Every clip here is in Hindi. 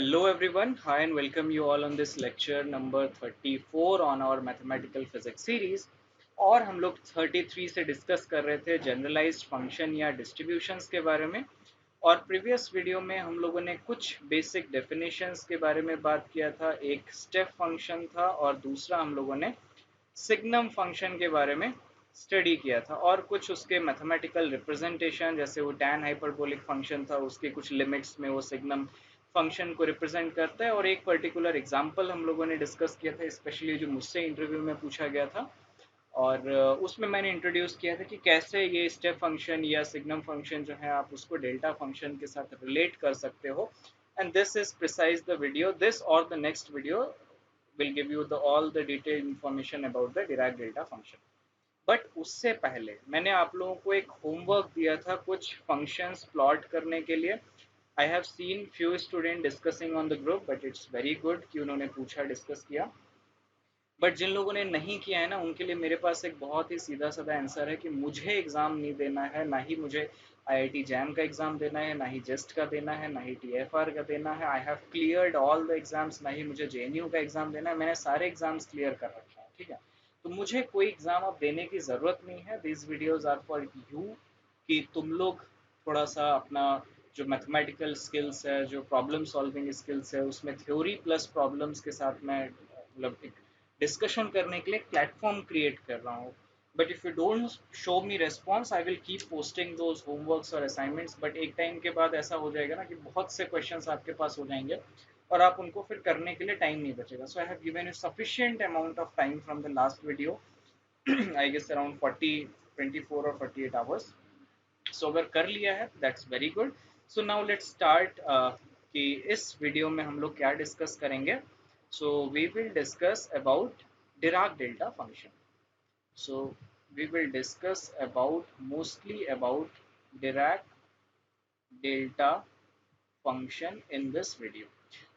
Hello everyone, hi and welcome you all on this lecture number 34 on our mathematical physics series। और हम लोग 33 से डिस्कस कर रहे थे जनरलाइज्ड फंक्शन या डिस्ट्रीब्यूशंस के बारे में। और प्रीवियस वीडियो में हम लोगों ने कुछ बेसिक डेफिनेशंस के बारे में बात किया था। एक स्टेप फंक्शन था और दूसरा हम लोगों ने सिग्नम फंक्शन के बारे में स्टडी किया था, और कुछ उसके मैथमेटिकल रिप्रेजेंटेशन, जैसे वो टैन हाइपरबोलिक फंक्शन था, उसके कुछ लिमिट्स में वो सिग्नम फंक्शन को रिप्रेजेंट करता है। और एक पर्टिकुलर एग्जांपल हम लोगों ने डिस्कस किया था, स्पेशली जो मुझसे इंटरव्यू में पूछा गया था। और उसमें मैंने इंट्रोड्यूस किया था कि कैसे ये स्टेप फंक्शन या सिग्नम फंक्शन जो है आप उसको डेल्टा फंक्शन के साथ रिलेट कर सकते हो। And this is precise the video, this और the next video will give you the all the detailed information about the Dirac delta function। But उससे पहले मैंने आप लोगों को एक होमवर्क दिया था कुछ फंक्शंस प्लॉट करने के लिए। I have seen few student discussing on the group, but it's very good कि उन्होंने पूछा, डिस्कस किया। बट जिन लोगों ने नहीं किया है ना, उनके लिए मेरे पास एक बहुत ही सीधा साधा आंसर है कि मुझे एग्ज़ाम नहीं देना है, ना ही मुझे आईआईटी जैम का एग्ज़ाम देना है, ना ही जेस्ट का देना है, ना ही टीएफआर का देना है। I have cleared all the exams. ना ही मुझे जेएनयू का एग्ज़ाम देना है, मैंने सारे एग्ज़ाम्स क्लियर कर रखे हैं, ठीक है। तो मुझे कोई एग्ज़ाम अब देने की ज़रूरत नहीं है। This videos are for you, कि तुम लोग थोड़ा सा अपना जो मैथमेटिकल स्किल्स है, जो प्रॉब्लम सॉल्विंग स्किल्स है, उसमें थ्योरी प्लस प्रॉब्लम्स के साथ मैं मतलब एक डिस्कशन करने के लिए प्लेटफॉर्म क्रिएट कर रहा हूँ। But if you don't show me response, I will keep posting those homeworks और असाइनमेंट्स। बट एक टाइम के बाद ऐसा हो जाएगा ना कि बहुत से क्वेश्चंस आपके पास हो जाएंगे और आप उनको फिर करने के लिए टाइम नहीं बचेगा। So I have given you sufficient amount of time from the last video, I guess around 24 और 48 आवर्स। सो अगर कर लिया है that's very good. So now let's start कि इस वीडियो में हम लोग क्या डिस्कस करेंगे। So we will discuss about Dirac delta function. So we will discuss about mostly about Dirac delta function in this video.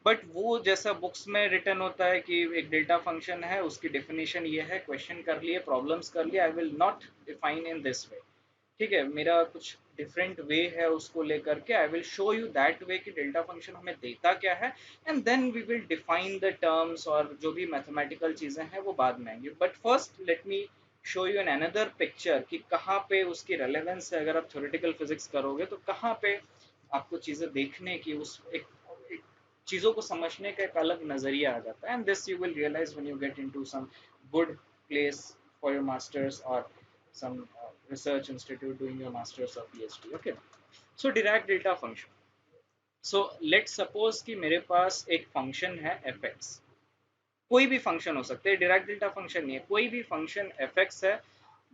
But वो जैसा बुक्स में रिटर्न होता है कि एक डेल्टा फंक्शन है, उसकी डेफिनेशन ये है, क्वेश्चन कर लिए, प्रॉब्लम्स कर लिए, I will not define in this way. ठीक है, मेरा कुछ डिफरेंट वे है उसको लेकर के। I will show you that way कि डेल्टा फंक्शन हमें देता क्या है, and then we will define the terms, और जो भी मैथमेटिकल चीजें हैं वो बाद में आएंगी। But first let me show you an another picture कि कहाँ पे उसकी रेलेवेंस है। अगर आप थ्योरेटिकल फिजिक्स करोगे तो कहाँ पे आपको चीजें देखने की, उस एक चीजों को समझने का एक अलग नजरिया आ जाता है। And this you will realise when you get into some good place for your masters और some research institute doing your master's or PhD। Okay, so Dirac delta function। So let's suppose कि मेरे पास एक फंक्शन है fx। कोई भी फंक्शन हो सकते हैं, डिराक डेल्टा फंक्शन नहीं है, कोई भी फंक्शन fx है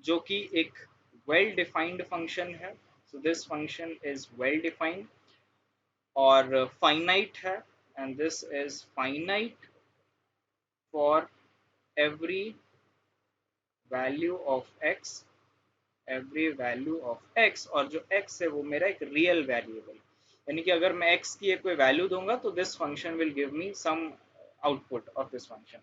जो कि एक वेल डिफाइंड फंक्शन है। So this function is well defined और फाइनाइट है, and this is finite for every value of x, every value of x। और जो x है वो मेरा एक रियल वेरिएबल, यानी कि अगर मैं x की एक कोई वैल्यू दूंगा तो this function will give me some output of this function.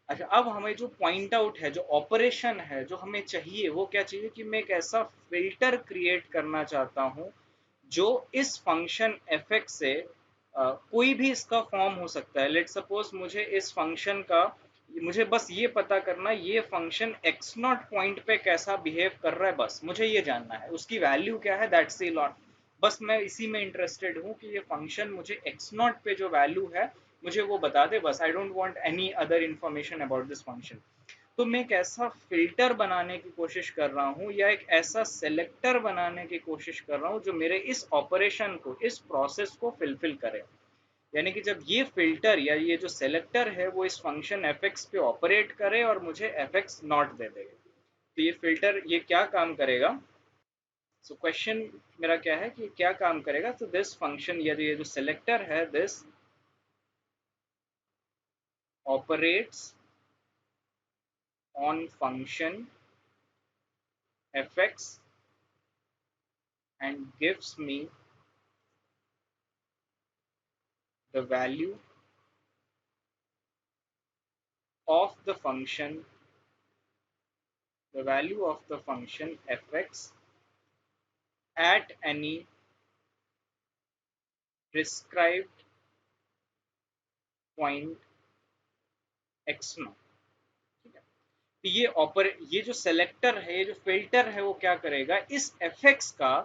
अच्छा, अब हमें जो पॉइंट आउट है, जो ऑपरेशन है, जो हमें चाहिए, वो क्या चाहिए कि मैं एक ऐसा फिल्टर क्रिएट करना चाहता हूँ जो इस फंक्शन fx से कोई भी इसका फॉर्म हो सकता है। लेट सपोज मुझे इस फंक्शन का, मुझे बस ये पता करना ये फंक्शन एक्स नॉट पॉइंट पे कैसा बिहेव कर रहा है, बस मुझे ये जानना है उसकी वैल्यू क्या है, दैट्स ए लॉट। बस मैं इसी में इंटरेस्टेड हूँ कि ये फंक्शन मुझे एक्स नॉट पे जो वैल्यू है मुझे वो बता दे, बस। I don't want any other information about this function. तो मैं एक ऐसा फिल्टर बनाने की कोशिश कर रहा हूँ या एक ऐसा सेलेक्टर बनाने की कोशिश कर रहा हूँ जो मेरे इस ऑपरेशन को, इस प्रोसेस को फिलफिल करे। यानी कि जब ये फिल्टर या ये जो सेलेक्टर है वो इस फंक्शन fx पे ऑपरेट करे और मुझे fx नॉट दे देगा, तो ये फिल्टर ये क्या काम करेगा। सो क्वेश्चन मेरा क्या है कि क्या काम करेगा। तो दिस फंक्शन या ये जो सेलेक्टर है, this operates on function fx and gives me the value of the function, the value of the function fx at any prescribed point x not. ठीक है, तो ये जो सेलेक्टर है, ये जो फिल्टर है, वो क्या करेगा, इस एफ एक्स का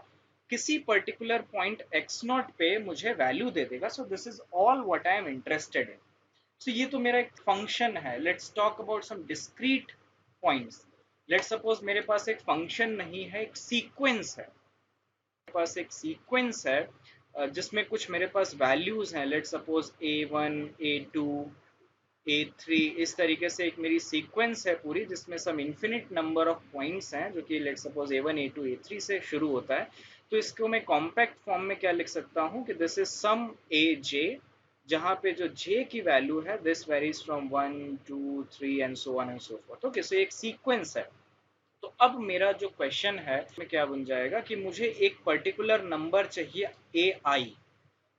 किसी पर्टिकुलर पॉइंट एक्स नॉट पे मुझे वैल्यू दे देगा। So this is all what I am interested in. So ये तो मेरा एक फंक्शन है। Let's talk about some discrete points. Let's suppose मेरे पास एक फंक्शन नहीं है, एक सीक्वेंस है। मेरे पास एक सीक्वेंस है जिसमें कुछ मेरे पास वैल्यूज हैं। Let's suppose A1 A2 A3, इस तरीके से एक मेरी सीक्वेंस है पूरी, जिसमें सम इन्फिनिट नंबर ऑफ पॉइंट्स हैं, जो कि let's suppose A1 A2 A3 से शुरू होता है। तो इसको मैं कॉम्पैक्ट फॉर्म में क्या लिख सकता हूँ कि दिस इज सम AJ, जहाँ पे जो J की वैल्यू है this varies from 1 2 3 and so on and so forth. Okay, so एक सीक्वेंस है। तो अब मेरा जो क्वेश्चन है उसमें क्या बन जाएगा कि मुझे एक पर्टिकुलर नंबर चाहिए AI,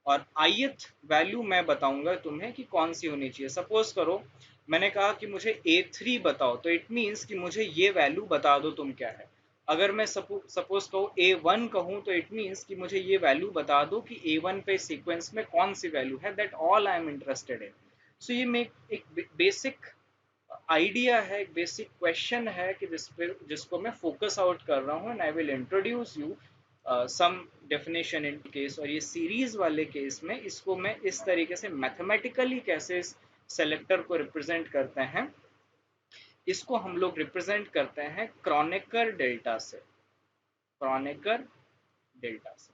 और ith वैल्यू मैं बताऊंगा तुम्हें कि कौन सी होनी चाहिए। सपोज करो मैंने कहा कि मुझे A3 बताओ, तो इट मीन्स कि मुझे ये वैल्यू बता दो तुम क्या है। अगर मैं सपोज कहूँ A1 कहूँ, तो इट मीन्स कि मुझे ये वैल्यू बता दो कि A1 पे सीक्वेंस में कौन सी वैल्यू है। That all I am interested in. So ये मैं एक बेसिक आइडिया है, एक बेसिक क्वेश्चन है कि जिसको मैं फोकस आउट कर रहा हूँ, and I will introduce you some definition in case. और ये सीरीज वाले केस में इसको मैं इस तरीके से मैथमेटिकली कैसे इस सेलेक्टर को रिप्रेजेंट करते हैं, इसको हम लोग रिप्रेजेंट करते हैं क्रॉनेकर डेल्टा से। क्रॉनेकर डेल्टा से।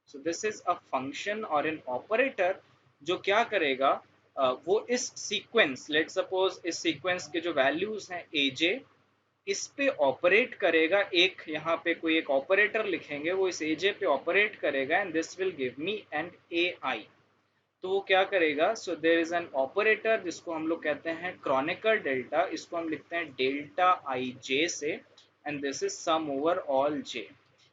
सो दिस इज अ फंक्शन और एन ऑपरेटर जो क्या करेगा, वो इस सीक्वेंस, लेट सपोज इस सीक्वेंस के जो वैल्यूज हैं AJ, इस पे ऑपरेट करेगा। एक यहाँ पे कोई एक ऑपरेटर लिखेंगे, वो इस AJ पे ऑपरेट करेगा, and this will give me an AI। तो वो क्या करेगा, so there is an operator जिसको हम लोग कहते हैं क्रॉनिकल डेल्टा, इसको हम लिखते हैं डेल्टा IJ से, and this is sum over all J।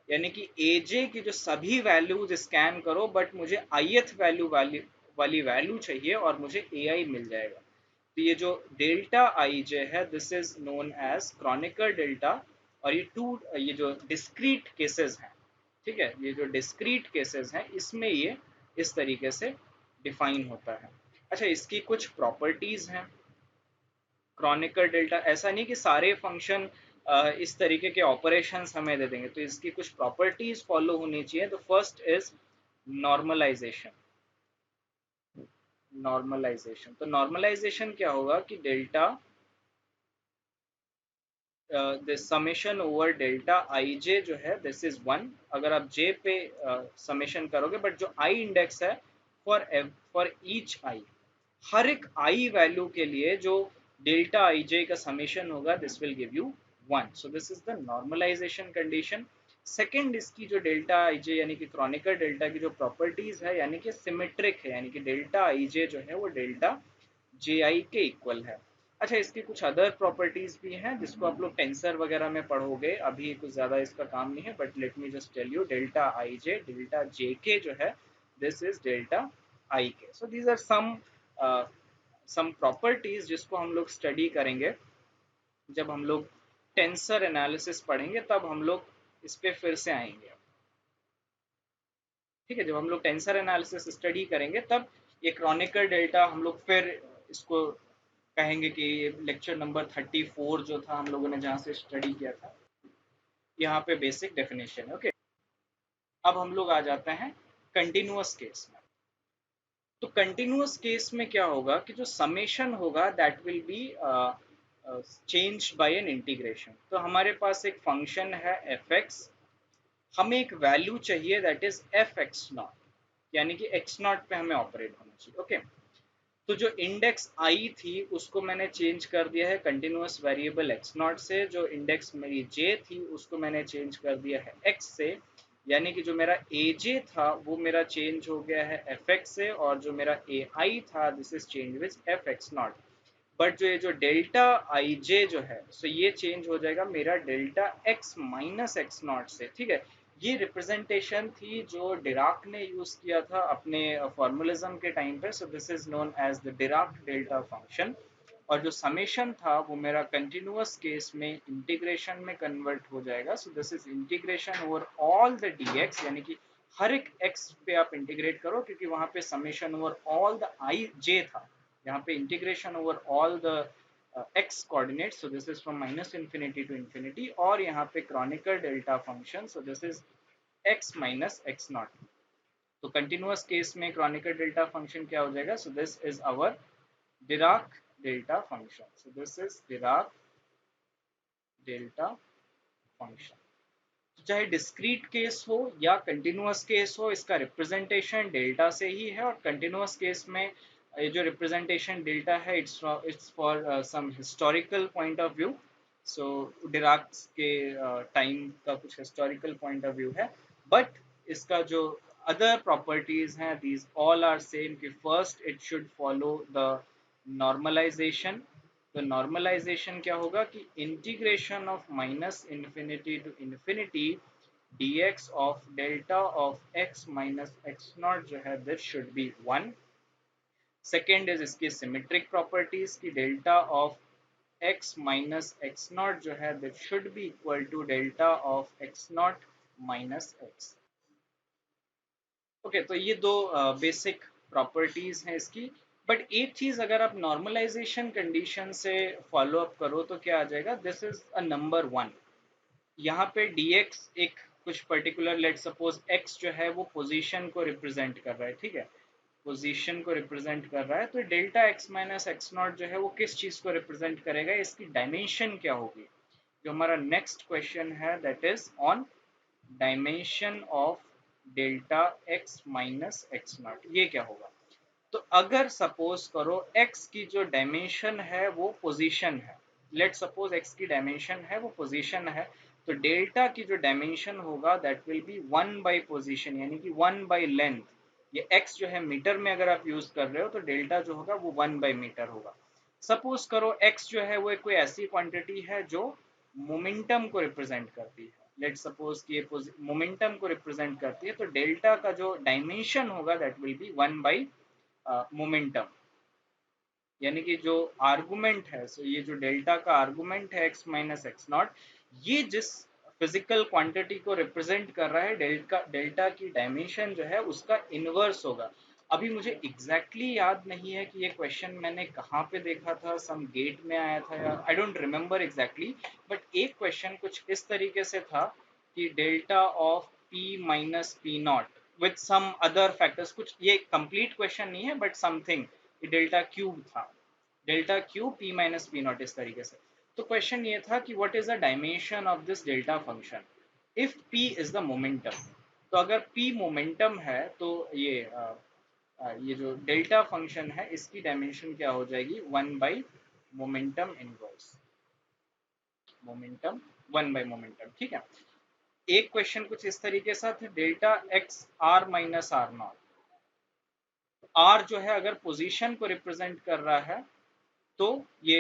यानी कि AJ की जो सभी वैल्यूज स्कैन करो, बट मुझे ith वैल्यू वाली वैल्यू चाहिए और मुझे AI मिल जाएगा। तो ये जो डेल्टा IJ है, this is known as Kronecker delta. और ये जो डिस्क्रीट केसेस हैं, ठीक है, ये जो डिस्क्रीट केसेस हैं, इसमें ये इस तरीके से डिफाइन होता है। अच्छा, इसकी कुछ प्रॉपर्टीज हैं। क्रॉनिकल डेल्टा ऐसा नहीं कि सारे फंक्शन इस तरीके के ऑपरेशंस हमें दे देंगे, तो इसकी कुछ प्रॉपर्टीज फॉलो होनी चाहिए। तो फर्स्ट इज नॉर्मलाइजेशन। नॉर्मलाइजेशन, तो नॉर्मलाइजेशन क्या होगा कि delta this summation over delta IJ जो है दिस इज 1। अगर आप J पे समेशन करोगे, बट जो I इंडेक्स है फॉर ईच आई, हर एक I वैल्यू के लिए जो डेल्टा IJ का समेशन होगा, this will give you 1। So this is the normalisation condition. Second, इसकी जो डेल्टा IJ यानी कि क्रॉनिकल डेल्टा की जो प्रॉपर्टीज है, यानी कि सिमेट्रिक है, यानी कि डेल्टा IJ जो है वो डेल्टा JI के इक्वल है। अच्छा, इसकी कुछ अदर प्रॉपर्टीज भी हैं जिसको आप लोग टेंसर वगैरह में पढ़ोगे, अभी कुछ ज्यादा इसका काम नहीं है, but let me just tell you, delta IJ delta JK जो है this is delta IK। So these are some properties जिसको हम लोग स्टडी करेंगे जब हम लोग टेंसर एनालिसिस पढ़ेंगे, तब हम लोग इस पे फिर से आएंगे। ठीक है, जब हम लोग टेंसर एनालिसिस स्टडी करेंगे, तब ये क्रॉनिकल डेल्टा हम लोग फिर इसको कहेंगे कि लेक्चर नंबर 34 जो था हम लोगों ने जहाँ से स्टडी किया था, यहाँ पे बेसिक डेफिनेशन है। ओके, अब हम लोग आ जाते हैं कंटिन्यूअस केस में। तो कंटिन्यूअस केस में क्या होगा कि जो समेशन होगा that will be change by an integration. तो हमारे पास एक फंक्शन है f(x), हमें एक वैल्यू चाहिए दैट इज f(x0), यानी कि x0 पे हमें ऑपरेट होना चाहिए। ओके, तो जो इंडेक्स I थी उसको मैंने चेंज कर दिया है कंटिन्यूअस वेरिएबल x0 से। जो इंडेक्स मेरी J थी उसको मैंने चेंज कर दिया है x से, यानी कि जो मेरा AJ था वो मेरा चेंज हो गया है fx से, और जो मेरा AI था this is change with fx0। But जो ये जो डेल्टा IJ जो है, सो ये चेंज हो जाएगा मेरा डेल्टा x माइनस x0 से। ठीक है, ये रिप्रेजेंटेशन थी जो डिराक ने यूज किया था अपने फॉर्मुलिज्म के टाइम पे। So this is known as the Dirac delta function. और जो समेशन था वो मेरा कंटिन्यूअस केस में इंटीग्रेशन में कन्वर्ट हो जाएगा। So this is integration over all the dx, यानी कि हर एक x पे आप इंटीग्रेट करो, क्योंकि वहां पे summation over all the IJ था। यहाँ पे integration over all the x coordinates, so this is from minus infinity to infinity, और यहाँ पे Kronecker delta function, so this is x minus x naught. तो कंटिन्यूअस केस में Kronecker डेल्टा फंक्शन क्या हो जाएगा? So this is our Dirac delta function. So this is Dirac delta function. तो चाहे डिस्क्रीट केस हो या कंटिन्यूअस केस हो, इसका रिप्रेजेंटेशन डेल्टा से ही है. और कंटिन्यूअस केस में ये जो रिप्रेजेंटेशन डेल्टा है, it's for some historical point of view. So Dirac के टाइम का कुछ हिस्टोरिकल पॉइंट ऑफ व्यू है. बट इसका जो अदर प्रॉपर्टीज हैं, दीज ऑल आर सेम. कि first it should follow the normalisation. तो नॉर्मलाइजेशन क्या होगा कि integration of minus infinity to infinity dx of delta of x minus x naught जो है, this should be 1. Second is इसकी सिमेट्रिक प्रॉपर्टीज की delta of x minus x naught जो है, this should be equal to delta of x naught minus x. Okay, तो ये दो बेसिक प्रॉपर्टीज हैं इसकी. बट एक चीज अगर आप नॉर्मलाइजेशन कंडीशन से फॉलो अप करो तो क्या आ जाएगा? This is a number 1. यहाँ पे dx एक कुछ पर्टिकुलर, लेट सपोज x जो है वो पोजीशन को रिप्रेजेंट कर रहा है. ठीक है, पोजीशन को रिप्रेजेंट कर रहा है. तो delta x minus x naught जो है वो किस चीज को रिप्रेजेंट करेगा? इसकी डायमेंशन क्या होगी? जो हमारा नेक्स्ट क्वेश्चन है, that is on dimension of delta x minus x not. ये क्या होगा? तो अगर सपोज करो x की जो डायमेंशन है वो पोजीशन है, लेट सपोज x की डायमेंशन है वो पोजीशन है, तो डेल्टा की जो डायमेंशन होगा that will B 1 by position, यानी कि 1 बाई लेंथ. ये x जो है मीटर में अगर आप यूज कर रहे हो तो डेल्टा जो होगा वो 1 बाई मीटर होगा. सपोज करो x जो है वो कोई ऐसी क्वांटिटी है जो मोमेंटम को रिप्रेजेंट करती है. लेट सपोज कि ये मोमेंटम को रिप्रेजेंट करती है, तो डेल्टा का जो डायमेंशन होगा that will B 1 by momentum. यानी कि जो आर्गुमेंट है, सो ये जो डेल्टा का आर्गुमेंट है x माइनस एक्स नॉट, ये जिस फिजिकल क्वांटिटी को रिप्रेजेंट कर रहा है, डेल्टा की डायमेंशन जो है उसका इनवर्स होगा. अभी मुझे एग्जैक्टली याद नहीं है कि ये क्वेश्चन मैंने कहाँ पे देखा था, सम गेट में आया था या I don't remember exactly. But एक क्वेश्चन कुछ इस तरीके से था कि delta of p minus p naught with some other factors. कुछ ये कंप्लीट क्वेश्चन नहीं है बट समथिंग, डेल्टा क्यूब था, delta cube p minus p naught, इस तरीके से. तो क्वेश्चन ये था कि what is the dimension of this delta function if p is the momentum. तो अगर p मोमेंटम है तो ये जो डेल्टा फंक्शन है इसकी डायमेंशन क्या हो जाएगी? 1 by momentum inverse. Momentum 1 by momentum. ठीक है. एक क्वेश्चन कुछ इस तरीके से था, delta x r minus r naught. R जो है अगर पोजीशन को रिप्रेजेंट कर रहा है तो ये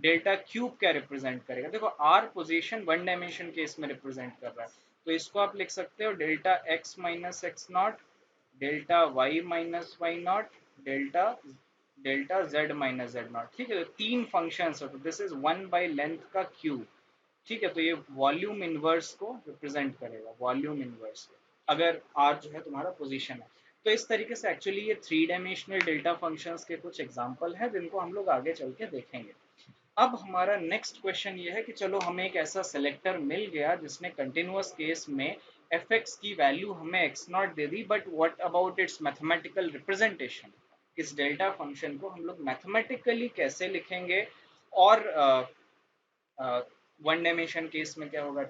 डेल्टा क्यूब क्या रिप्रेजेंट करेगा? देखो, आर पोजीशन वन डायमेंशन के इसमें रिप्रेजेंट कर रहा है, तो इसको आप लिख सकते हो delta x minus x naught, delta y minus y naught, delta delta z minus z naught. ठीक है, तो तीन फंक्शन है, तो दिस इज 1 बाई लेंथ का क्यूब. ठीक है, तो ये वॉल्यूम इनवर्स को रिप्रेजेंट करेगा, वॉल्यूम इनवर्स, अगर आर जो है तुम्हारा पोजीशन है. तो इस तरीके से एक्चुअली ये थ्री डायमेंशनल डेल्टा फंक्शंस के कुछ एग्जांपल हैं जिनको हम लोग आगे चल के देखेंगे. अब हमारा नेक्स्ट क्वेश्चन ये है कि चलो हमें एक ऐसा सेलेक्टर मिल गया जिसने कंटिन्यूअस केस में एफ एक्स की वैल्यू हमें x not they the, but what about it's mathematical representation? इस डेल्टा फंक्शन को हम लोग मैथमेटिकली कैसे लिखेंगे? और वन डायमेंशन केस में क्या होगा,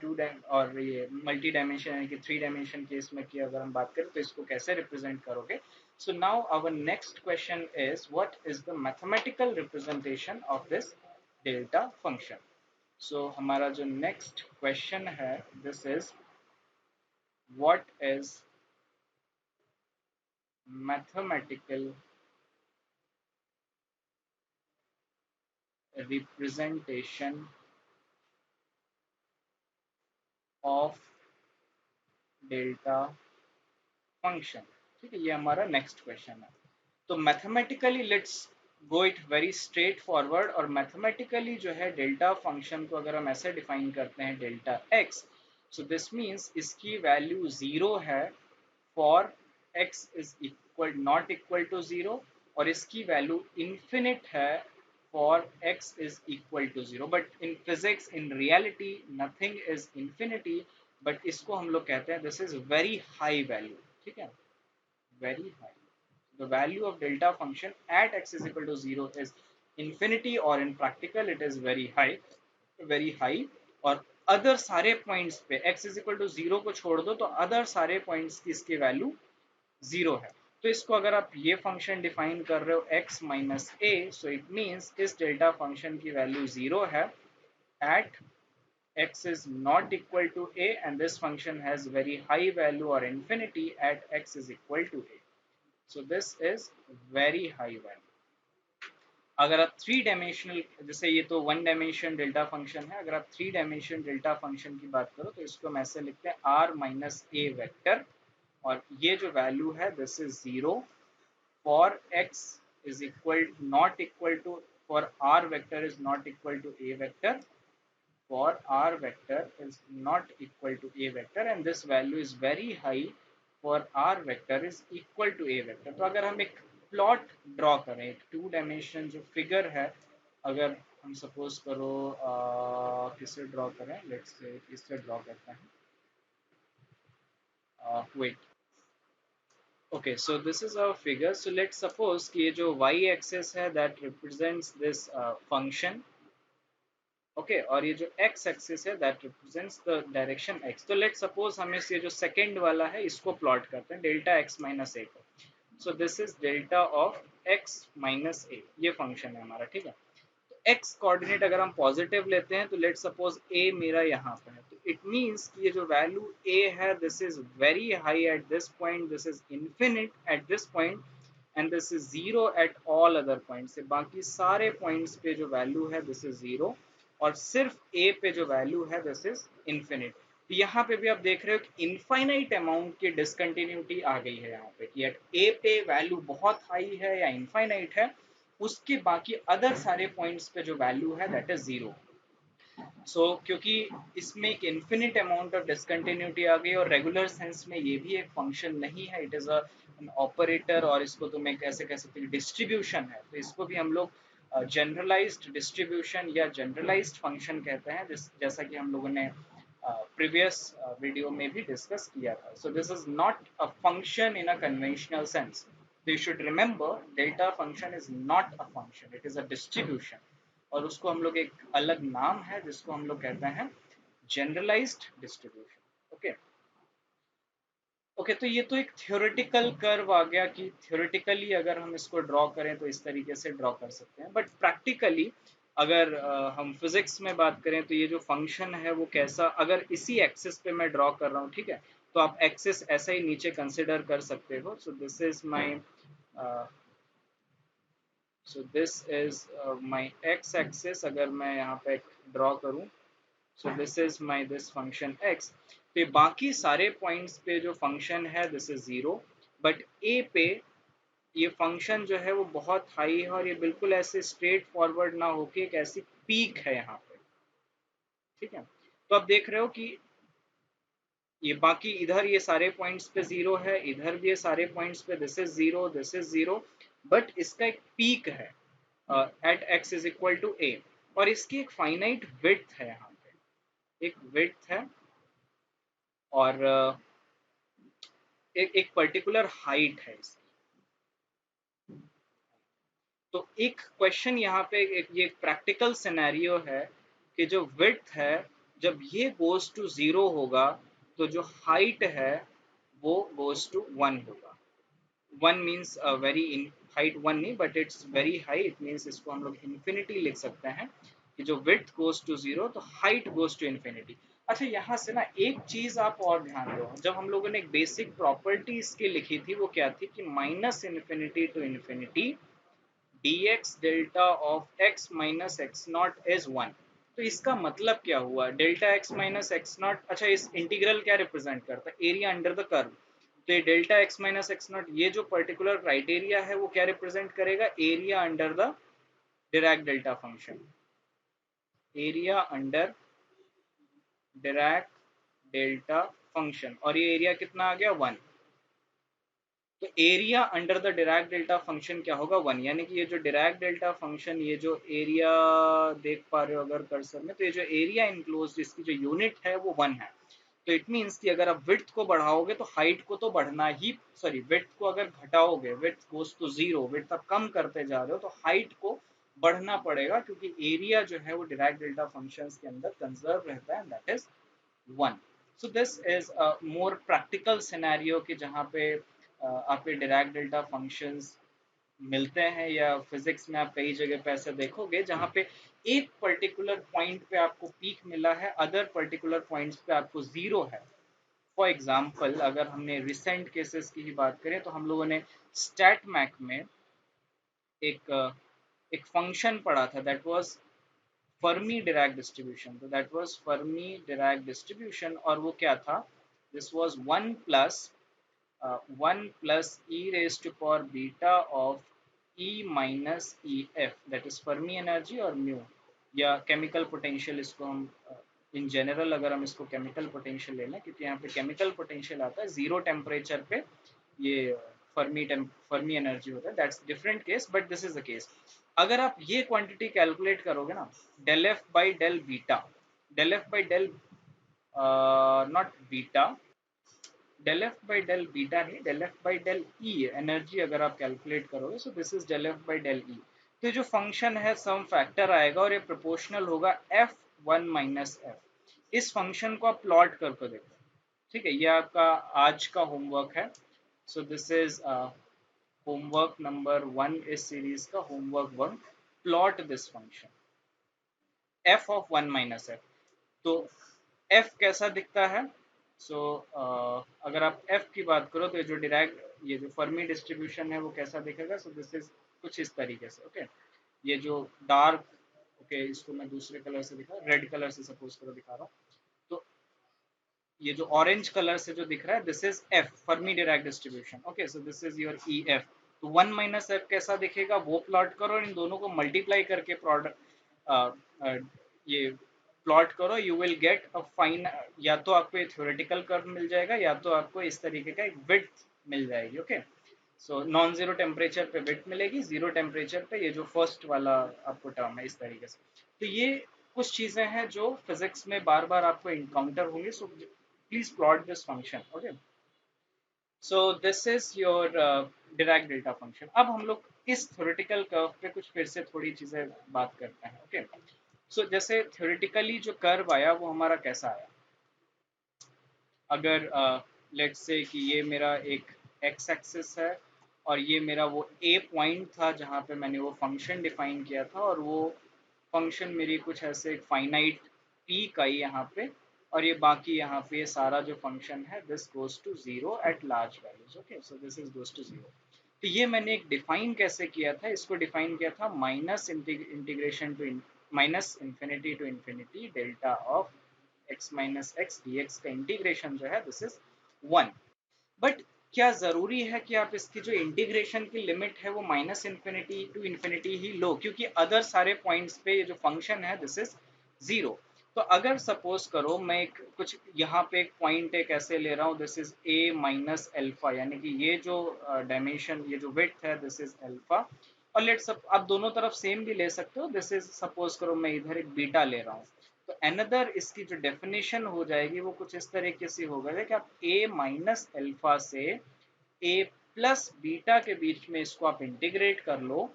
और ये मल्टी डायमेंशन यानी कि थ्री डायमेंशन केस में की अगर हम बात करें तो इसको कैसे रिप्रेजेंट करोगे? So now our next question is what is the mathematical representation of this delta function. So हमारा जो नेक्स्ट क्वेश्चन है, this is what is mathematical representation of delta function. ठीक है, ये हमारा नेक्स्ट क्वेश्चन है. तो mathematically let's go it very straightforward. और मैथमेटिकली जो है डेल्टा फंक्शन को अगर हम ऐसे डिफाइन करते हैं, delta x, so this means इसकी वैल्यू जीरो है for x is equal not equal to zero, और इसकी वैल्यू इन्फिनिट है for x is equal to 0, but in physics in reality nothing is infinity, but इसको हम लोग कहते हैं this is very high value, ठीक है, very high. The value of delta function at x is equal to 0 is infinity, or in practical it is very high, very high. और अदर सारे पॉइंट्स पे x is equal to 0 को छोड़ दो तो अदर सारे पॉइंट्स की इसकी वैल्यू 0 है। तो इसको अगर आप ये फंक्शन डिफाइन कर रहे हो x minus A, so it means इस डेल्टा फंक्शन की वैल्यू 0 है at x is not equal to a, and this function has very high value or infinity at x is equal to a. So this is very high value. अगर आप थ्री डायमेंशनल, जैसे ये तो वन डायमेंशन डेल्टा फंक्शन है, अगर आप थ्री डायमेंशन डेल्टा फंक्शन की बात करो तो इसको हम ऐसे लिखते हैं r माइनस ए वेक्टर, और ये जो वैल्यू है this is 0 for x is equal not equal to, for r vector is not equal to a vector, for r vector is not equal to a vector, and this value is very high for r vector is equal to a vector. तो अगर हम एक प्लॉट ड्रॉ करें, एक टू डायमेंशन जो फिगर है, अगर हम सपोज करो किसे ड्रॉ करें, लेट्स से इससे ड्रॉ करते हैं, wait, okay, so this is our figure. So let's suppose कि ये जो y axis है that represents this function, okay और ये जो x एक्सिस है that represents the direction x। तो लेट्स सपोज हम इस ये जो सेकंड वाला है इसको प्लॉट करते हैं डेल्टा x माइनस ए को। So this is delta of x minus a, ये फंक्शन है हमारा, ठीक है। तो x कोऑर्डिनेट अगर हम पॉजिटिव लेते हैं तो लेट्स सपोज a मेरा यहाँ पे है, तो इट मींस कि ये जो वैल्यू a है this is very high at this point, this is infinite at this point, and this is zero at all other points. बाकी सारे पॉइंट्स पे जो वैल्यू है दिस इज जीरो, और सिर्फ a पे जो वैल्यू है दिस इज इन्फिनिट। तो यहाँ पे भी आप देख रहे हो कि इनफाइनाइट अमाउंट की डिसकंटिन्यूटी आ गई है यहाँ पे, कि एट a पे वैल्यू बहुत हाई है या इनफाइनाइट है, उसके बाकी अदर सारे पॉइंट्स पे जो वैल्यू है दैट इज जीरो। सो क्योंकि इसमें एक इन्फिनिट अमाउंट ऑफ डिसकंटिन्यूटी आ गई, और रेगुलर सेंस में ये भी एक फंक्शन नहीं है, इट इज एन ऑपरेटर, और इसको तो मैं कैसे कह सकते हैं डिस्ट्रीब्यूशन है, तो इसको भी हम लोग जनरलाइज्ड डिस्ट्रीब्यूशन या जनरलाइज्ड फंक्शन कहते हैं, जैसा कि हम लोगों ने प्रीवियस वीडियो में भी डिस्कस किया था। सो this is not a function in a conventional sense, so you should remember delta function is not a function, it is a distribution, और उसको हम लोग एक अलग नाम है जिसको हम लोग कहते हैं जनरलाइज्ड डिस्ट्रीब्यूशन। ओके ओके, तो ये तो एक थ्योरेटिकल कर्व आ गया कि थ्योरेटिकली अगर हम इसको ड्रॉ करें तो इस तरीके से ड्रॉ कर सकते हैं, बट प्रैक्टिकली अगर हम फिजिक्स में बात करें तो ये जो फंक्शन है वो कैसा, अगर इसी एक्सिस पे मैं ड्रॉ कर रहा हूँ, ठीक है, तो आप एक्सिस ऐसा ही नीचे कंसिडर कर सकते हो। सो this is my so this is my x axis, अगर मैं यहाँ पे ड्रॉ करूँ, सो this is my this function x. तो ये बाकी सारे पॉइंट्स पे जो फंक्शन है दिस इज जीरो, बट ए पे ये फंक्शन जो है वो बहुत हाई है, और ये बिल्कुल ऐसे स्ट्रेट फॉरवर्ड ना होके एक ऐसी पीक है यहाँ पे, ठीक है। तो आप देख रहे हो कि ये बाकी इधर ये सारे पॉइंट्स पे जीरो है, इधर भी ये सारे पॉइंट्स पे this is zero, this is zero, but इसका एक पीक है at x is equal to a, और इसकी एक फाइनाइट विड्थ है, यहाँ पे एक विड्थ है, और एक पर्टिकुलर हाइट है इसकी। तो एक क्वेश्चन यहाँ पे ये प्रैक्टिकल सिनेरियो है कि जो विड्थ है जब ये गोज टू जीरो होगा तो जो हाइट है वो गोज टू वन होगा। One means very in height one नहीं, but it's very high, it means इसको हम लोग इन्फिनिटी लिख सकते हैं कि जो विड्थ गोज टू जीरो तो हाइट गोज टू इन्फिनिटी। अच्छा, यहाँ से ना एक चीज आप और ध्यान दो, जब हम लोगों ने एक बेसिक प्रॉपर्टी इसकी लिखी थी वो क्या थी कि minus infinity to infinity dx delta of x minus x naught is one. तो इसका मतलब क्या हुआ, delta x minus x naught, अच्छा इस इंटीग्रल क्या रिप्रेजेंट करता है, एरिया अंडर द कर्व। तो ये delta x minus x not, ये जो पर्टिकुलर क्राइटेरिया है वो क्या रिप्रेजेंट करेगा, area under the Dirac delta function, area under Dirac delta function, और ये एरिया कितना आ गया वन। तो area under the Dirac delta function क्या होगा 1, यानी कि ये जो डिराक डेल्टा फंक्शन, ये जो एरिया देख पा रहे हो अगर कर्सर में, तो ये जो एरिया इनक्लोज्ड इसकी जो यूनिट है वो 1 है। तो इट मीन्स कि अगर आप विड्थ को बढ़ाओगे तो हाइट को तो बढ़ना ही, सॉरी विड्थ को अगर घटाओगे, width goes to zero, width आप कम करते जा रहे हो तो हाइट को बढ़ना पड़ेगा, क्योंकि एरिया जो है वो डिराक डेल्टा फंक्शंस के अंदर कंजर्व रहता है, and that is 1। So this is a more practical scenario कि जहाँ पे आपके डिराक डेल्टा फंक्शंस मिलते हैं, या फिजिक्स में आप कई जगह पे ऐसे देखोगे जहाँ पे एक पर्टिकुलर पॉइंट पे आपको पीक मिला है, अदर पर्टिकुलर पॉइंट्स पे आपको जीरो है। फॉर एग्जाम्पल अगर हमने रिसेंट केसेस की ही बात करें तो हम लोगों ने स्टैट मैक में एक एक फंक्शन पढ़ा था, that was Fermi Dirac distribution. तो that was Fermi Dirac distribution, और वो क्या था, this was 1 plus e raised to power beta of e minus ef, that is Fermi energy और म्यू, या केमिकल पोटेंशियल इसको हम इन जनरल अगर हम इसको केमिकल पोटेंशियल ले लें, क्योंकि यहाँ पे केमिकल पोटेंशियल आता है जीरो टेम्परेचर पे, ये फर्मी एनर्जी होता है, that's different case, but this is the case. अगर आप ये क्वांटिटी कैलकुलेट करोगे ना, del F by del beta, del F by del not beta, del F by del beta नहीं, del F by del E energy अगर आप कैलकुलेट करोगे, so this is del F by del E. तो जो फंक्शन है सम फैक्टर आएगा और ये प्रोपोर्शनल होगा एफ वन माइनस एफ। इस फंक्शन को आप प्लॉट करके देखो, ठीक है, ये आपका आज का होमवर्क है। So this is homework number 1 इस सीरीज का, homework 1, plot this function F of 1 minus F. तो एफ कैसा दिखता है, सो अगर आप एफ की बात करो तो ये जो डिराक, ये जो फर्मी डिस्ट्रीब्यूशन है वो कैसा दिखेगा, सो दिस इज कुछ इस तरीके से, ओके। ये जो डार्क, ओके इसको मैं दूसरे कलर से दिखा, रेड कलर से सपोज करो दिखा रहा हूँ, तो ये जो ऑरेंज कलर से जो दिख रहा है, this is F Fermi Dirac distribution, okay. So this is your E F. तो 1 माइनस एफ कैसा दिखेगा वो प्लॉट करो, इन दोनों को मल्टीप्लाई करके प्रोडक्ट ये प्लॉट करो, you will get a fine, या तो आपको ये थ्योरेटिकल कर्व मिल जाएगा, या तो आपको इस तरीके का एक विड्थ मिल जाएगी, okay. So non zero temperature पे विड्थ मिलेगी, जीरो टेम्परेचर पे ये जो फर्स्ट वाला आपको टर्म है, इस तरीके से। तो ये कुछ चीजें हैं जो फिजिक्स में बार बार आपको इनकाउंटर होंगी, so please plot this function, okay. So this is your Dirac delta function. अब हम लोग इस थ्योरेटिकल कर्व पे कुछ फिर से थोड़ी चीजें बात करते हैं, ओके। सो जैसे थ्योरेटिकली जो कर्व आया वो हमारा कैसा आया, अगर लेट्स से कि ये मेरा एक एक्स एक्सिस है, और ये मेरा वो ए पॉइंट था जहाँ पे मैंने वो फंक्शन डिफाइन किया था, और वो फंक्शन मेरी कुछ ऐसे एक फाइनाइट पीक आई यहाँ पे, और ये बाकी यहाँ पे ये सारा जो फंक्शन है this goes to zero at large values, okay. So this is goes to zero. तो ये मैंने एक डिफाइन कैसे किया था, इसको डिफाइन किया था minus integration to minus infinity to infinity delta of x minus x d x का इंटीग्रेशन जो है दिस इज 1। बट क्या जरूरी है कि आप इसकी जो इंटीग्रेशन की लिमिट है वो माइनस इन्फिनिटी टू इन्फिनिटी ही लो, क्योंकि अदर सारे पॉइंट्स पे ये जो फंक्शन है दिस इज जीरो। तो अगर सपोज करो मैं एक कुछ यहाँ पे एक पॉइंट एक ऐसे ले रहा हूँ, this is a minus alpha, यानी कि ये जो डायमेंशन, ये जो विड्थ है दिस इज एल्फा, और लेट्स आप दोनों तरफ सेम भी ले सकते हो, दिस इज सपोज करो मैं इधर एक बीटा ले रहा हूँ। तो अनदर इसकी जो डेफिनेशन हो जाएगी वो कुछ इस तरीके से होगा कि आप a माइनस एल्फा से a प्लस बीटा के बीच में इसको आप इंटीग्रेट कर लो,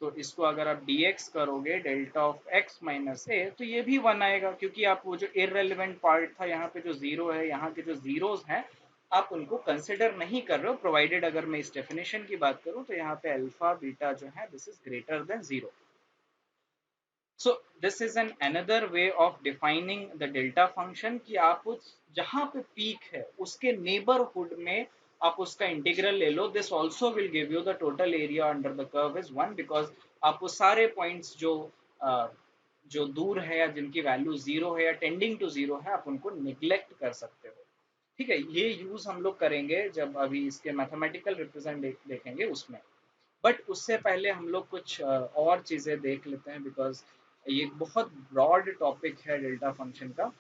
तो इसको अगर आप dx करोगे डेल्टा ऑफ x माइनस ए, तो ये भी 1 आएगा, क्योंकि आप वो जो इररेलेवेंट पार्ट था यहाँ पे जो जीरो है, यहाँ के जो जीरोस हैं आप उनको कंसिडर नहीं कर रहे हो, प्रोवाइडेड अगर मैं इस डेफिनेशन की बात करूँ तो यहाँ पे अल्फा बीटा जो है this is greater than zero. So this is an another way of defining the delta function कि आप उस जहाँ पे पीक है उसके नेबरहुड में आप उसका इंटीग्रल ले लो, this also will give you the total area under the curve is 1, because आप वो सारे पॉइंट्स जो दूर है या जिनकी वैल्यू जीरो है या टेंडिंग टू जीरो है आप उनको निग्लेक्ट कर सकते हो, ठीक है। ये यूज हम लोग करेंगे जब अभी इसके मैथमेटिकल रिप्रेजेंट देखेंगे उसमें। बट उससे पहले हम लोग कुछ और चीज़ें देख लेते हैं, बिकॉज ये बहुत ब्रॉड टॉपिक है डेल्टा फंक्शन का।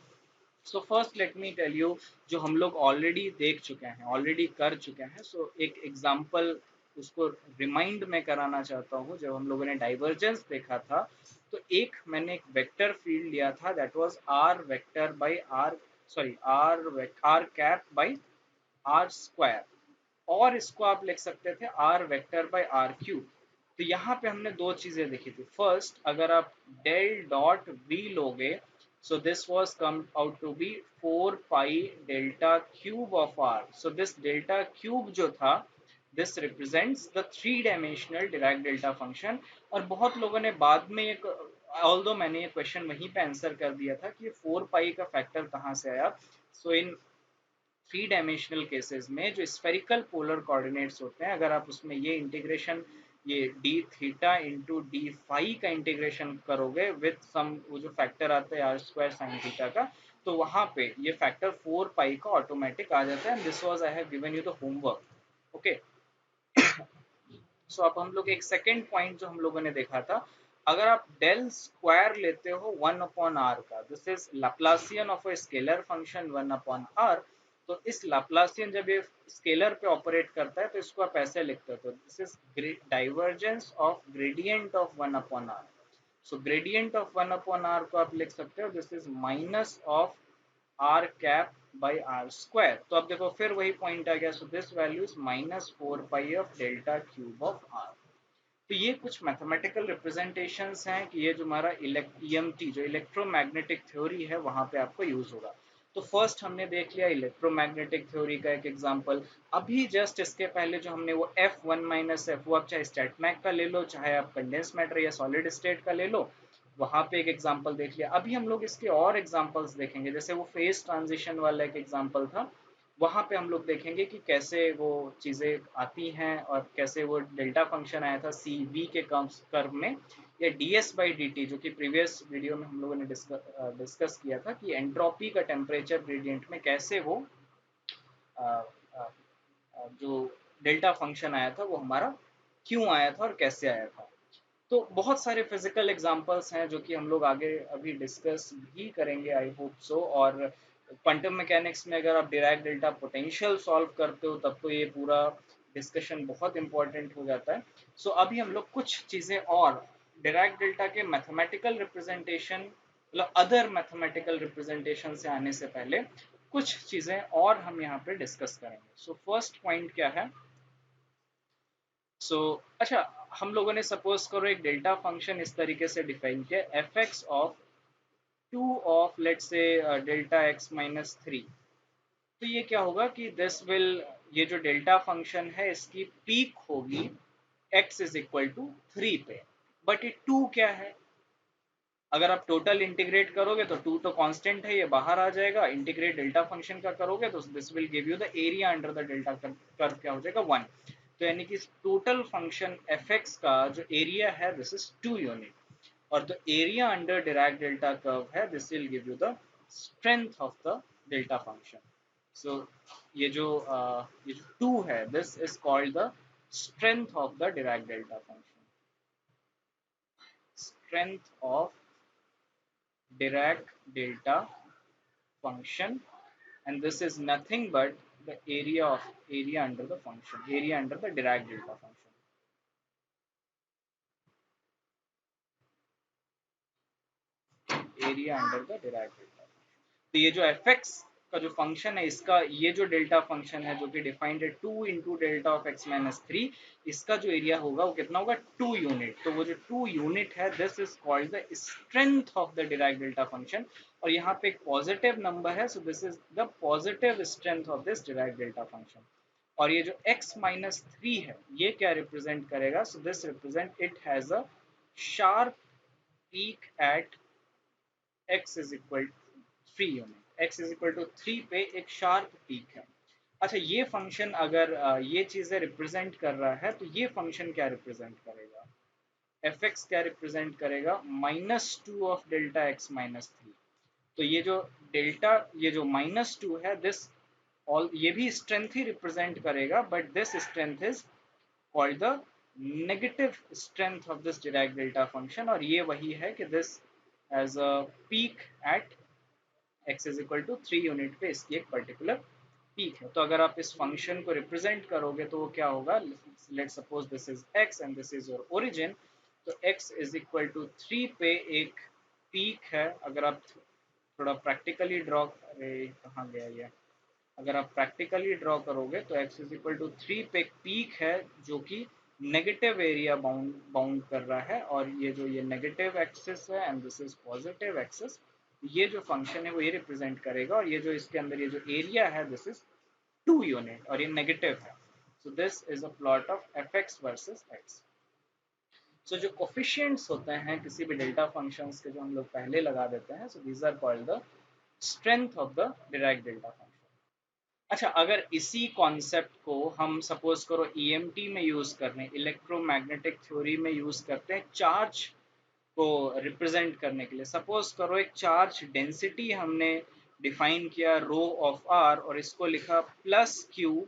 So first let me tell you जो हम लोग ऑलरेडी देख चुके हैं, ऑलरेडी कर चुके हैं। सो एक एग्जांपल उसको रिमाइंड में कराना चाहता हूँ। जब हम लोगों ने डाइवर्जेंस देखा था तो एक मैंने एक वेक्टर फील्ड लिया था, that was r vector by r, sorry r cap by r square, और इसको आप लिख सकते थे r vector by r cube. तो यहाँ पे हमने दो चीजें देखी थी। फर्स्ट, अगर आप डेल डॉट वी लोगे, so this was come out to be 4 pi delta cube of r. So this delta cube जो था, this represents the three dimensional Dirac delta function। और बहुत लोगों ने बाद में एक, ऑल्दो मैंने ये क्वेश्चन वहीं पे आंसर कर दिया था कि 4 पाई का फैक्टर कहाँ से आया। सो इन थ्री डायमेंशनल केसेस में जो स्फेरिकल पोलर कोऑर्डिनेट्स होते हैं, अगर आप उसमें ये इंटीग्रेशन, ये d theta into d phi का इंटीग्रेशन करोगे विथ सम वो जो फैक्टर आता है आर स्क्वायर साइन थीटा का, तो वहां पे ये फैक्टर 4 पाई का ऑटोमेटिक आ जाता है। This was I have given you the homework, okay. So अब हम लोग एक सेकेंड पॉइंट जो हम लोगों ने देखा था, अगर आप डेल स्क्वायर लेते हो 1/r का, this is Laplacian of a scalar function 1/r। तो इस लैप्लासियन जब ये स्केलर पे ऑपरेट करता है तो इसको आप ऐसे लिखते हो, तो this is divergence of gradient of 1/r। So gradient of 1/r को आप लिख सकते हो, this is minus of r cap by r square. तो अब देखो फिर वही पॉइंट आ गया। So this value is -4 pi of delta cube of r. तो ये कुछ मैथमेटिकल रिप्रेजेंटेशंस हैं कि ये जो हमारा ईएमटी जो इलेक्ट्रोमैग्नेटिक थ्योरी है वहां पे आपको यूज होगा। तो फर्स्ट हमने देख लिया इलेक्ट्रोमैग्नेटिक थ्योरी का एक एग्जांपल। अभी जस्ट इसके पहले जो हमने वो F1 - F, वो आप चाहे स्टेटमैक का ले लो, चाहे आप कंडेंस मैटर या सॉलिड स्टेट का ले लो, वहां पे एक एग्जांपल देख लिया। अभी हम लोग इसके और एग्जांपल्स देखेंगे, जैसे वो फेज ट्रांजिशन वाला एक एग्जांपल था, वहां पे हम लोग देखेंगे कि कैसे वो चीजें आती हैं और कैसे वो डेल्टा फंक्शन आया था सी वी के कर्व में, या D S by D T, जो कि प्रीवियस वीडियो में हम लोगों ने डिस्कस किया था कि एंट्रोपी का टेम्परेचर ग्रेडियंट में कैसे वो अ, अ, जो डेल्टा फंक्शन आया था वो हमारा क्यों आया था और कैसे आया था। तो बहुत सारे फिजिकल एग्जांपल्स हैं जो कि हम लोग आगे अभी डिस्कस भी करेंगे, आई होप सो। और क्वांटम मैकेनिक्स में अगर आप डिराक डेल्टा पोटेंशियल सॉल्व करते हो तब तो ये पूरा डिस्कशन बहुत इंपॉर्टेंट हो जाता है। सो अभी हम लोग कुछ चीज़ें और डिराक डेल्टा के मैथमेटिकल रिप्रेजेंटेशन, मतलब अदर मैथमेटिकल रिप्रेजेंटेशन से आने से पहले कुछ चीज़ें और हम यहाँ पे डिस्कस करेंगे। सो फर्स्ट पॉइंट क्या है। अच्छा, हम लोगों ने सपोज करो एक डेल्टा फंक्शन इस तरीके से डिफाइन किया, F x of two of let's say delta x minus three. तो ये क्या होगा कि दिस विल, ये जो डेल्टा फंक्शन है इसकी पीक होगी x is equal to three पे। बट ये टू क्या है, अगर आप टोटल इंटीग्रेट करोगे तो टू तो कांस्टेंट है, ये बाहर आ जाएगा। इंटीग्रेट डेल्टा फंक्शन का करोगे तो this will give you the area under the delta curve, क्या हो जाएगा 1। तो यानी कि टोटल फंक्शन एफ एक्स का जो एरिया है दिस इज 2 यूनिट, और the area under Dirac delta curve है this will give you the strength of the delta function. So ये जो 2 है this is called the strength of the Dirac delta function, strength of Dirac delta function, and this is nothing but the area under the function, area under the Dirac delta function, area under the Dirac delta। तो ये जो एफ एक्स का जो फंक्शन है इसका ये जो डेल्टा फंक्शन है जो कि डिफाइंड है 2 into delta of x minus three, इसका जो एरिया होगा वो कितना होगा 2 यूनिट। तो वो जो 2 यूनिट है this is called the strength of the Dirac delta function. और यहाँ पे एक पॉजिटिव नंबर है, so this is the positive strength of this Dirac delta function. और ये जो x माइनस थ्री है ये क्या रिप्रेजेंट करेगा, so this represent it has a sharp peak at x is equal three unit, x is equal to three पे एक शार्प पीक है। अच्छा, ये फंक्शन अगर ये चीजें रिप्रेजेंट कर रहा है तो ये फंक्शन क्या रिप्रेजेंट करेगा, एफ एक्स क्या रिप्रेजेंट करेगा -2 of delta x minus three. तो ये जो डेल्टा, ये जो -2 है दिस ऑल, ये भी स्ट्रेंथ ही रिप्रेजेंट करेगा, but this strength is called the negative strength of this Dirac delta function. और ये वही है कि this has a peak at x is equal to 3 unit पे इसकी एक पर्टिकुलर पीक है। तो अगर आप इस फंक्शन को रिप्रेजेंट करोगे तो वो क्या होगा, let suppose this is x and this is your origin, तो x इज इक्वल टू 3 पे एक पीक है। अगर आप थोड़ा प्रैक्टिकली ड्रॉ, अरे कहाँ गया ये, अगर आप प्रैक्टिकली ड्रॉ करोगे तो x इज इक्वल टू 3 पे एक पीक है जो कि नेगेटिव एरिया बाउंड बाउंड कर रहा है, और ये जो ये नेगेटिव एक्सिस है and this is positive axis, ये जो फंक्शन है वो ये रिप्रेजेंट करेगा, और ये जो इसके अंदर ये जो एरिया है दिस इज 2 यूनिट और ये नेगेटिव है। So this is a plot of F x versus x. So जो कोफिशिएंट्स होते हैं किसी भी डेल्टा फंक्शंस के जो हम लोग पहले लगा देते हैं, so these are called the strength of the derived delta function. अच्छा, अगर इसी कॉन्सेप्ट को हम सपोज करो ईएमटी में यूज कर रहे हैं, इलेक्ट्रोमैग्नेटिक थ्योरी में यूज करते हैं चार्ज को रिप्रेजेंट करने के लिए, सपोज करो एक चार्ज डेंसिटी हमने डिफाइन किया रो ऑफ आर और इसको लिखा plus q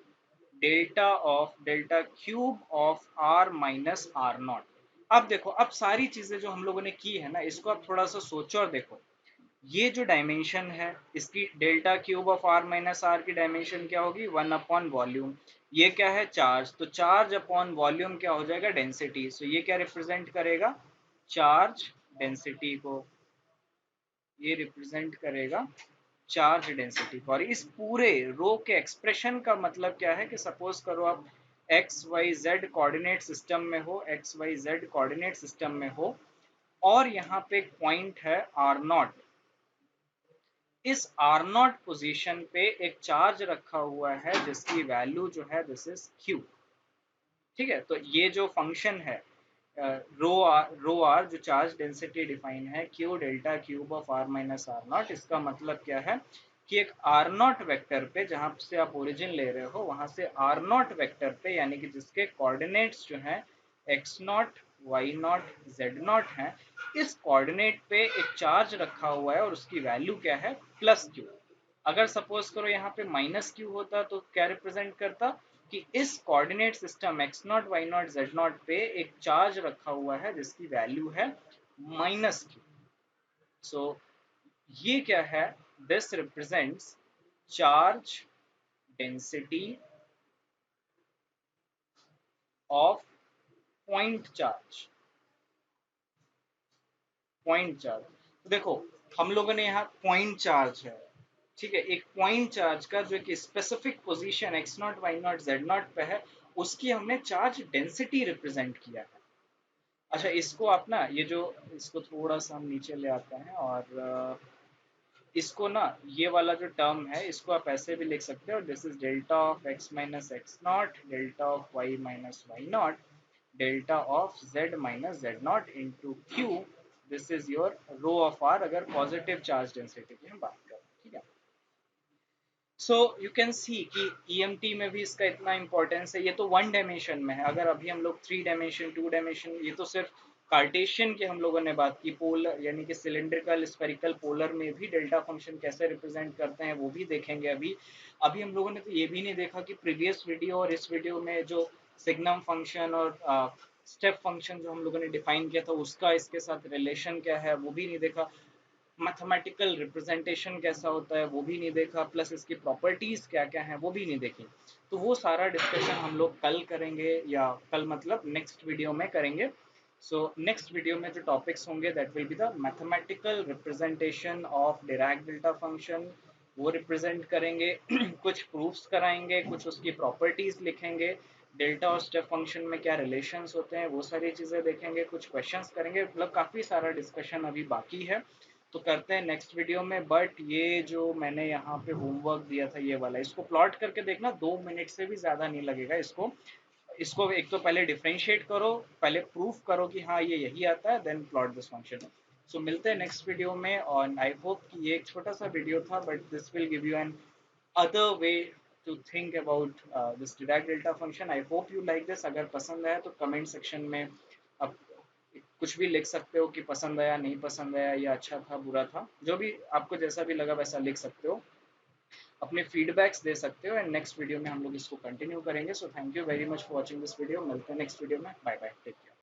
delta cube of r minus r naught. अब देखो, अब सारी चीजें जो हम लोगों ने की है ना, इसको आप थोड़ा सा सोचो और देखो, ये जो डायमेंशन है इसकी delta cube of r minus r की डायमेंशन क्या होगी, 1/वॉल्यूम। ये क्या है, चार्ज, तो चार्ज अपॉन वॉल्यूम क्या हो जाएगा, डेंसिटी। सो ये क्या रिप्रेजेंट करेगा, चार्ज डेंसिटी को, ये रिप्रेजेंट करेगा चार्ज डेंसिटी को। और इस पूरे रो के एक्सप्रेशन का मतलब क्या है कि सपोज करो आप x y z coordinate system में हो, x y z coordinate system में हो, और यहाँ पे एक पॉइंट है आर नॉट। इस आर नॉट पोजिशन पे एक चार्ज रखा हुआ है जिसकी वैल्यू जो है दिस इज क्यू। ठीक है, तो ये जो फंक्शन है रो आर जो चार्ज डेंसिटी डिफाइन है q delta cube of r minus r naught, इसका मतलब क्या है कि एक आर नॉट वेक्टर पे जहां से आप ओरिजिन ले रहे हो वहां से आर नॉट वेक्टर पे, यानी कि जिसके कोऑर्डिनेट्स जो हैं x naught y naught z naught है, इस कोऑर्डिनेट पे एक चार्ज रखा हुआ है और उसकी वैल्यू क्या है, प्लस क्यू। अगर सपोज करो यहाँ पे माइनस क्यू होता तो क्या रिप्रेजेंट करता कि इस coordinate system x naught y naught z naught पे एक चार्ज रखा हुआ है जिसकी वैल्यू है माइनस क्यू। सो ये क्या है, this represents charge density of point charge, point charge. तो देखो, हम लोगों ने यहाँ पॉइंट चार्ज है, ठीक है, एक पॉइंट चार्ज का जो एक specific position x naught y naught z naught पे है, उसकी हमने चार्ज डेंसिटी रिप्रेजेंट किया है। अच्छा, इसको आप ना ये जो, इसको थोड़ा सा हम नीचे ले आते हैं, और इसको ना ये वाला जो टर्म है इसको आप ऐसे भी लिख सकते हो, this is delta of x minus x naught delta of y minus y naught delta of z minus z naught into q, this is your rho of r, अगर पॉजिटिव चार्ज डेंसिटी की हम बात करें। ठीक है, सो यू कैन सी कि ईएमटी में भी इसका इतना इंपॉर्टेंस है। ये तो वन डायमेंशन में है, अगर अभी हम लोग 3 डायमेंशन 2 डायमेंशन, ये तो सिर्फ कार्टेशियन की हम लोगों ने बात की, पोलर यानी कि सिलेंड्रिकल स्फेरिकल पोलर में भी डेल्टा फंक्शन कैसे रिप्रेजेंट करते हैं वो भी देखेंगे। अभी अभी हम लोगों ने तो ये भी नहीं देखा कि प्रीवियस वीडियो और इस वीडियो में जो सिग्नम फंक्शन और स्टेप फंक्शन जो हम लोगों ने डिफाइन किया था उसका इसके साथ रिलेशन क्या है वो भी नहीं देखा, मैथमेटिकल रिप्रेजेंटेशन कैसा होता है वो भी नहीं देखा, प्लस इसकी प्रॉपर्टीज क्या क्या हैं वो भी नहीं देखी। तो वो सारा डिस्कशन हम लोग कल करेंगे, या कल मतलब नेक्स्ट वीडियो में करेंगे। सो नेक्स्ट वीडियो में जो टॉपिक्स होंगे that will be the mathematical representation of Dirac delta function, वो रिप्रेजेंट करेंगे कुछ प्रूफ्स कराएंगे, कुछ उसकी प्रॉपर्टीज लिखेंगे, डेल्टा और स्टेप फंक्शन में क्या रिलेशंस होते हैं वो सारी चीज़ें देखेंगे, कुछ क्वेश्चंस करेंगे, मतलब काफ़ी सारा डिस्कशन अभी बाकी है। तो करते हैं नेक्स्ट वीडियो में। बट ये जो मैंने यहाँ पे होमवर्क दिया था ये वाला, इसको प्लॉट करके देखना, 2 मिनट से भी ज़्यादा नहीं लगेगा। इसको इसको एक तो पहले डिफ्रेंशिएट करो, पहले प्रूफ करो कि हाँ ये यही आता है, देन प्लॉट दिस फंक्शन। सो मिलते हैं नेक्स्ट वीडियो में, और आई होप कि ये एक छोटा सा वीडियो था but this will give you an other way to think about this Dirac delta function. I hope you like this. अगर पसंद आया तो कमेंट सेक्शन में आप कुछ भी लिख सकते हो कि पसंद आया नहीं पसंद आया, या अच्छा था बुरा था, जो भी आपको जैसा भी लगा वैसा लिख सकते हो, अपने फीडबैक्स दे सकते हो, एंड नेक्स्ट वीडियो में हम लोग इसको कंटिन्यू करेंगे। So thank you very much for watching this video, मिलते हैं नेक्स्ट वीडियो में, बाय बाय, टेक केयर।